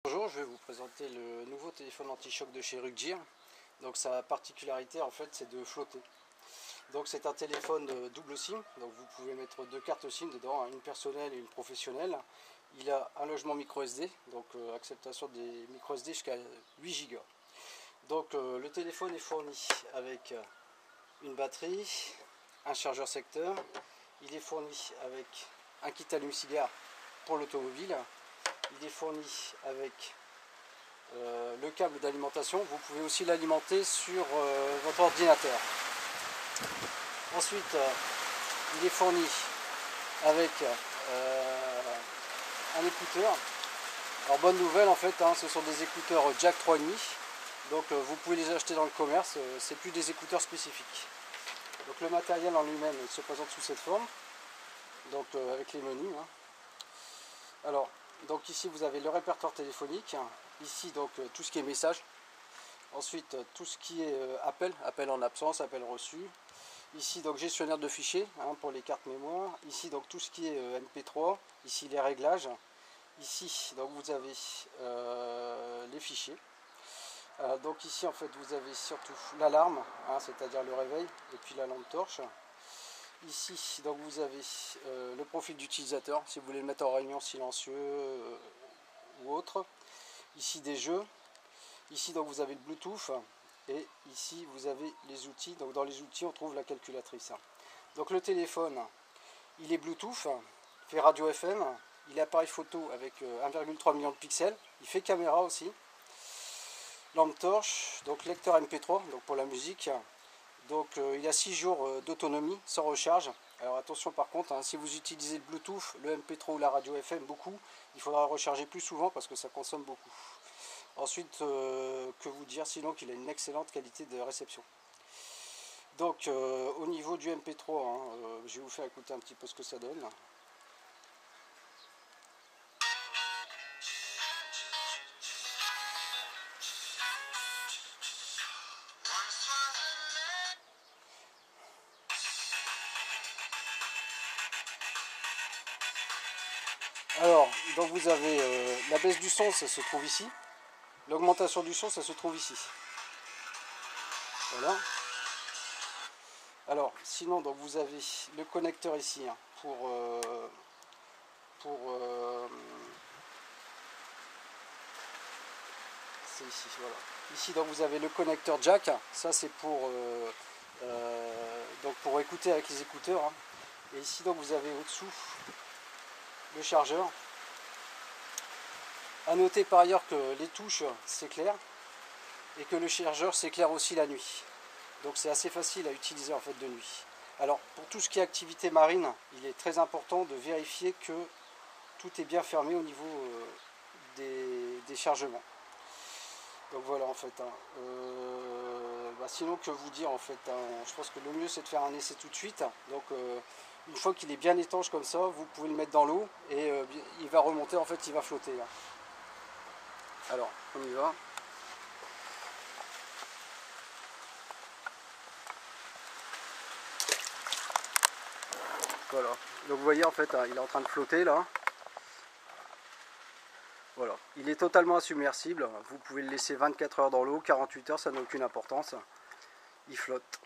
Bonjour, je vais vous présenter le nouveau téléphone anti-choc de chez Ruggear. Donc sa particularité en fait c'est de flotter. Donc c'est un téléphone double SIM, donc vous pouvez mettre deux cartes SIM dedans, une personnelle et une professionnelle. Il a un logement micro SD, donc acceptation des micro SD jusqu'à 8 Go. Donc le téléphone est fourni avec une batterie, un chargeur secteur. Il est fourni avec un kit allume-cigare pour l'automobile. Il est fourni avec le câble d'alimentation. Vous pouvez aussi l'alimenter sur votre ordinateur. Ensuite, il est fourni avec un écouteur. Alors bonne nouvelle en fait, ce sont des écouteurs jack 3,5. Donc vous pouvez les acheter dans le commerce, c'est plus des écouteurs spécifiques. Donc le matériel en lui-même se présente sous cette forme, donc avec les menus. Alors, donc ici vous avez le répertoire téléphonique, ici donc tout ce qui est message, ensuite tout ce qui est appel en absence, appel reçu, ici donc gestionnaire de fichiers pour les cartes mémoire, ici donc tout ce qui est MP3, ici les réglages, ici donc vous avez les fichiers. Donc ici en fait vous avez surtout l'alarme, c'est-à-dire le réveil, et puis la lampe torche. Ici donc vous avez le profil d'utilisateur, si vous voulez le mettre en réunion silencieux ou autre. Ici des jeux. Ici donc vous avez le Bluetooth. Et ici vous avez les outils. Donc dans les outils on trouve la calculatrice. Donc le téléphone, il est Bluetooth, il fait radio FM, il est appareil photo avec 1,3 million de pixels, il fait caméra aussi. Lampe torche, donc lecteur MP3 donc pour la musique. Donc il a 6 jours d'autonomie sans recharge. Alors attention par contre, si vous utilisez le Bluetooth, le MP3 ou la radio FM beaucoup, il faudra recharger plus souvent parce que ça consomme beaucoup. Ensuite, que vous dire sinon qu'il a une excellente qualité de réception. Donc au niveau du MP3, je vais vous faire écouter un petit peu ce que ça donne. Alors, donc vous avez la baisse du son, ça se trouve ici. L'augmentation du son, ça se trouve ici. Voilà. Alors, sinon, donc vous avez le connecteur ici c'est ici, voilà. Ici, donc vous avez le connecteur jack. Ça, c'est pour écouter avec les écouteurs. Et ici, donc vous avez au-dessous le chargeur. A noter par ailleurs que les touches s'éclairent et que le chargeur s'éclaire aussi la nuit. Donc c'est assez facile à utiliser en fait de nuit. Alors pour tout ce qui est activité marine, il est très important de vérifier que tout est bien fermé au niveau des chargements. Donc voilà en fait. Sinon que vous dire en fait, je pense que le mieux c'est de faire un essai tout de suite. Donc une fois qu'il est bien étanche comme ça, vous pouvez le mettre dans l'eau et il va remonter, en fait il va flotter là. Alors, on y va. Voilà. Donc vous voyez en fait, il est en train de flotter là. Voilà. Il est totalement insubmersible. Vous pouvez le laisser 24 heures dans l'eau, 48 heures, ça n'a aucune importance. Il flotte.